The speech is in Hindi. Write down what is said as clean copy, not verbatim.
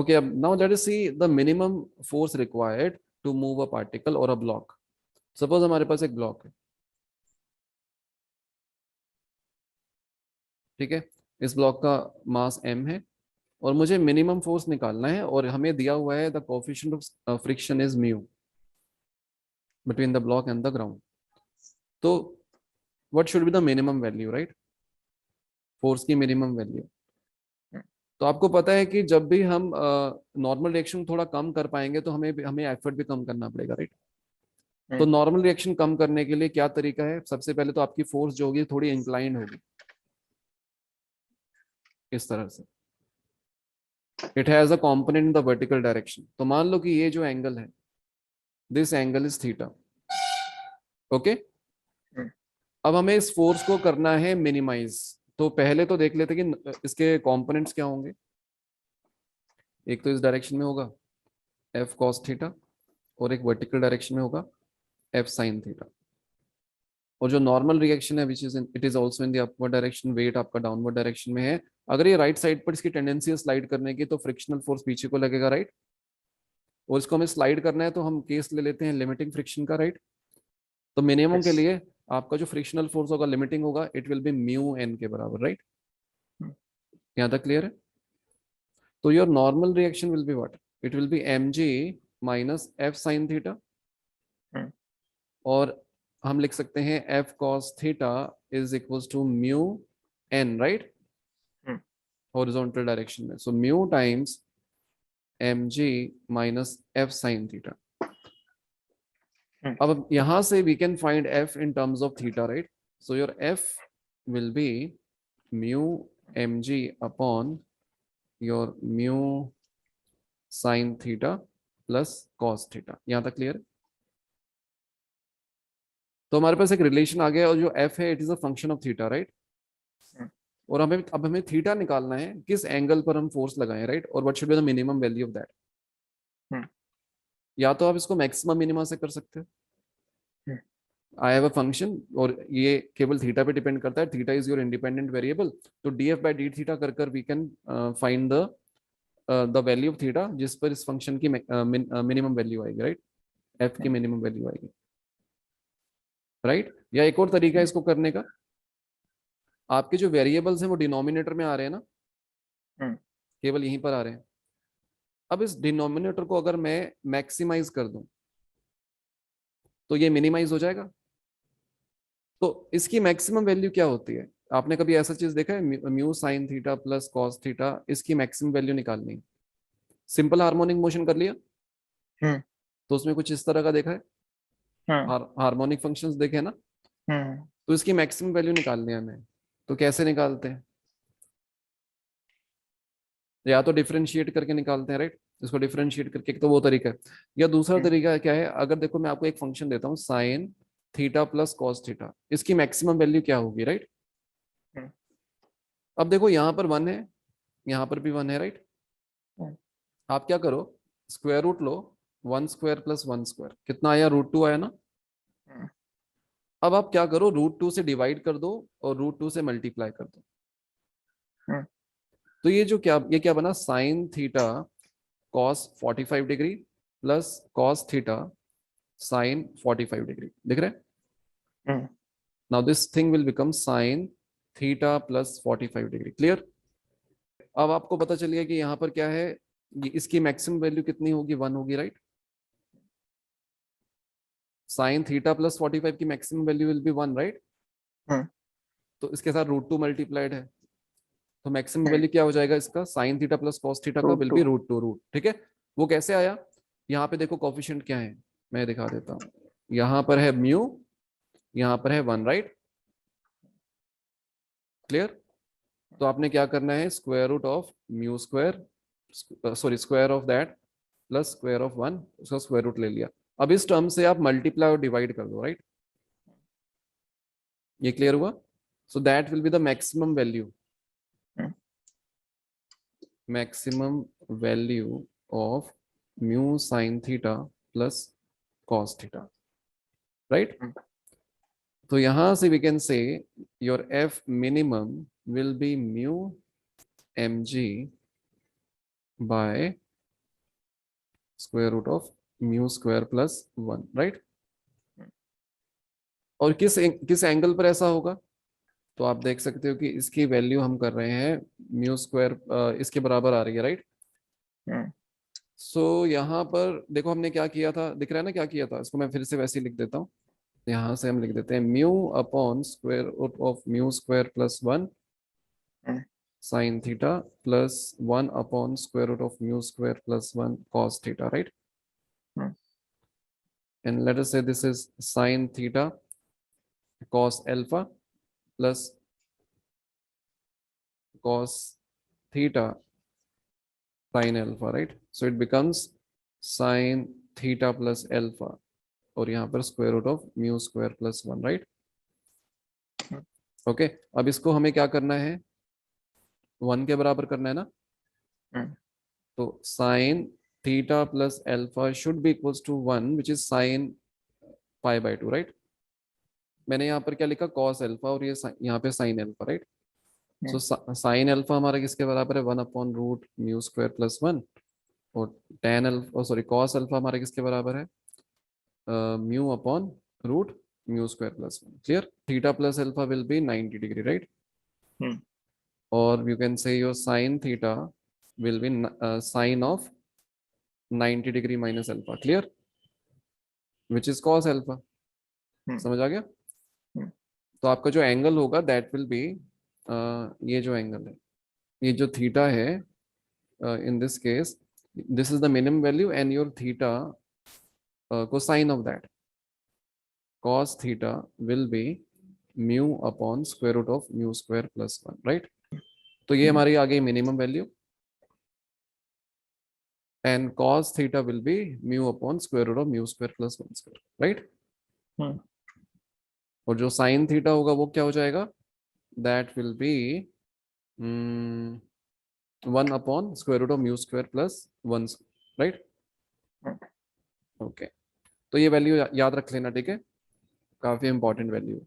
Okay, now let us see the minimum force required to move a particle or a block. Suppose हमारे पास एक ब्लॉक है, ठीक है, इस ब्लॉक का मास m है और मुझे मिनिमम फोर्स निकालना है और हमें दिया हुआ है the coefficient of friction is mu between the block and the ground. तो what should be the minimum value, right? Force की मिनिमम वैल्यू. तो आपको पता है कि जब भी हम नॉर्मल रिएक्शन थोड़ा कम कर पाएंगे तो हमें हमें एफर्ट भी कम करना पड़ेगा, राइट? तो नॉर्मल रिएक्शन कम करने के लिए क्या तरीका है? सबसे पहले तो आपकी फोर्स जो होगी थोड़ी इंक्लाइंड होगी, इस तरह से. It has a component in the vertical direction. तो मान लो कि ये जो एंगल है, this angle is theta. Okay, अब हमें इस फोर्स को करना है मिनिमाइज. तो पहले तो देख लेते कि इसके कंपोनेंट्स क्या होंगे. एक तो इस डायरेक्शन में होगा एफ कॉस थीटा और एक वर्टिकल डायरेक्शन में होगा एफ साइन थीटा. और जो नॉर्मल रिएक्शन है which is it is also in the upward direction, weight आपका डाउनवर्ड डायरेक्शन में है. अगर ये राइट साइड पर इसकी टेंडेंसी है स्लाइड करने की तो फ्रिक्शनल फोर्स पीछे को लगेगा, राइट? और इसको हमें स्लाइड करना है तो हम केस ले लेते हैं लिमिटिंग फ्रिक्शन का, राइट? तो मिनिमम के लिए आपका जो फ्रिक्शनल फोर्स होगा, लिमिटिंग होगा, it will be mu N के बराबर, राइट? यहाँ तक क्लियर है? तो your normal reaction will be what? It will be mg minus F sine theta. और हम लिख सकते हैं F cos theta is equals to mu N, right? Horizontal direction में. So mu times mg minus F sine theta. अब यहां से we can find f in terms of theta, right? So your f will be mu mg upon your mu sin theta plus cos theta. यहां तक क्लियर? तो हमारे पास एक रिलेशन आ गया और जो f है it is a function of theta, right? और हमें थीटा निकालना है किस एंगल पर हम फोर्स लगाएं, राइट? और what should be the minimum value of that. या तो आप इसको मैक्सिमम मिनिमा से कर सकते हो. आई हैव अ फंक्शन और ये केवल थीटा पे डिपेंड करता है. Theta is your independent variable. तो df बाई डी थीटा कर we can find the value of theta जिस पर इस फंक्शन की मिनिमम वैल्यू आएगी, राइट? एफ की मिनिमम वैल्यू आएगी, राइट? या एक और तरीका है इसको करने का. आपके जो वेरिएबल्स हैं वो डिनोमिनेटर में आ रहे हैं ना, केवल यहीं पर आ रहे हैं. अब इस डिनोमिनेटर को अगर मैं मैक्सिमाइज कर दूं तो ये मिनिमाइज हो जाएगा. तो इसकी मैक्सिमम वैल्यू क्या होती है? आपने कभी ऐसा चीज देखा है? Mu sine theta plus cos theta, इसकी मैक्सिमम वैल्यू निकालनी. सिंपल हार्मोनिक मोशन कर लिया तो उसमें कुछ इस तरह का देखा है, हार्मोनिक फंक्शंस देखे ना. तो इसकी मैक्सिमम वैल्यू निकालनी है हमें. तो कैसे निकालते हैं? या तो डिफरेंशिएट करके निकालते हैं, राइट? इसको डिफरेंशिएट करके, तो वो तरीका है. या दूसरा तरीका क्या है? अगर देखो मैं आपको एक फंक्शन देता हूँ sign theta plus cos theta, इसकी मैक्सिमम वैल्यू क्या होगी, राइट? अब देखो यहाँ पर 1 है, यहाँ पर भी 1 है, राइट? आप क्या करो, स्क्वायर रूट लो. 1 स्क्वायर प्लस 1 स्क्वायर कितना आया? √2 आया ना. अब आप क्या करो, √2 से डिवाइड कर दो और √2 से मल्टीप्लाई कर दो. तो ये क्या बना? Sine theta cos 45 degree plus cos theta sine 45 degree. दिख रहे हैं? Now this thing will become sign theta plus 45 degree. Clear? अब आपको पता चल गया कि यहाँ पर क्या है, इसकी मैक्सिमम वैल्यू कितनी होगी? 1 होगी, राइट? साइन थीटा प्लस 45 की maximum value will be 1, right? तो इसके साथ √2 मल्टीप्लाइड है तो मैक्सिमम वैल्यू क्या हो जाएगा इसका? Sign theta plus cos theta का विल बी √2. ठीक है? वो कैसे आया? यहाँ पे देखो कोफिशिएंट क्या है, मैं दिखा देता हूँ. यहाँ पर है म्यू, यहाँ पर है 1, राइट? क्लियर? तो आपने क्या करना है, square root of mu square, sorry square of that plus square of 1, उसका स्क्वायर रूट ले लिया. अब इस टर्म से आप मल्टीप्लाई और डिवाइड कर दो, राइट? ये क्लियर हुआ? So that will be the maximum value, maximum value of mu sine theta plus cos theta, right? तो यहां से we can say your F minimum will be mu mg by square root of mu square plus 1, right. और किस एंगल पर ऐसा होगा, तो आप देख सकते हो कि इसकी वैल्यू हम कर रहे हैं म्यू स्क्वायर इसके बराबर आ रही है, राइट। सो यहाँ पर देखो हमने क्या किया था, दिख रहा है ना क्या किया था, इसको मैं फिर से वैसे ही लिख देता हूँ। यहाँ से हम लिख देते हैं mu upon square root of mu square plus 1 sine theta plus 1 upon square root of mu square plus 1 cos theta, right. And let us say this is sin theta cos alpha plus cos theta sin alpha, right? So it becomes sin theta plus alpha और यहाँ पर square root of mu square plus 1, right. Okay, अब इसको हमें क्या करना है, 1 के बराबर करना है ना। तो sin theta plus alpha should be equals to 1 which is sin pi by 2, right. मैंने यहाँ पर क्या लिखा, cos alpha और ये यहाँ पे sin alpha, right. So sine alpha हमारा किसके बराबर है, 1 upon root mu square plus 1 और tan alpha sorry cos alpha हमारा किसके बराबर है, mu upon root mu square plus 1। Clear, theta plus alpha will be 90 degree, right. और you can say your sine theta will be sine of 90 degree minus alpha, clear, which is cos alpha. समझ आ गया। तो आपका जो एंगल होगा दैट विल बी ये जो एंगल है, ये जो थीटा है, in this case this is the minimum value and your theta cosine of that cos theta will be mu upon square root of mu square plus 1, right। तो ये हमारी आ गई minimum value and cos theta will be mu upon square root of mu square plus 1 square, right। और जो sin theta होगा वो क्या हो जाएगा, that will be 1 upon square root of mu square plus 1, right। Okay, तो ये वैल्यू याद रख लेना, ठीक है, काफी इंपॉर्टेंट वैल्यू।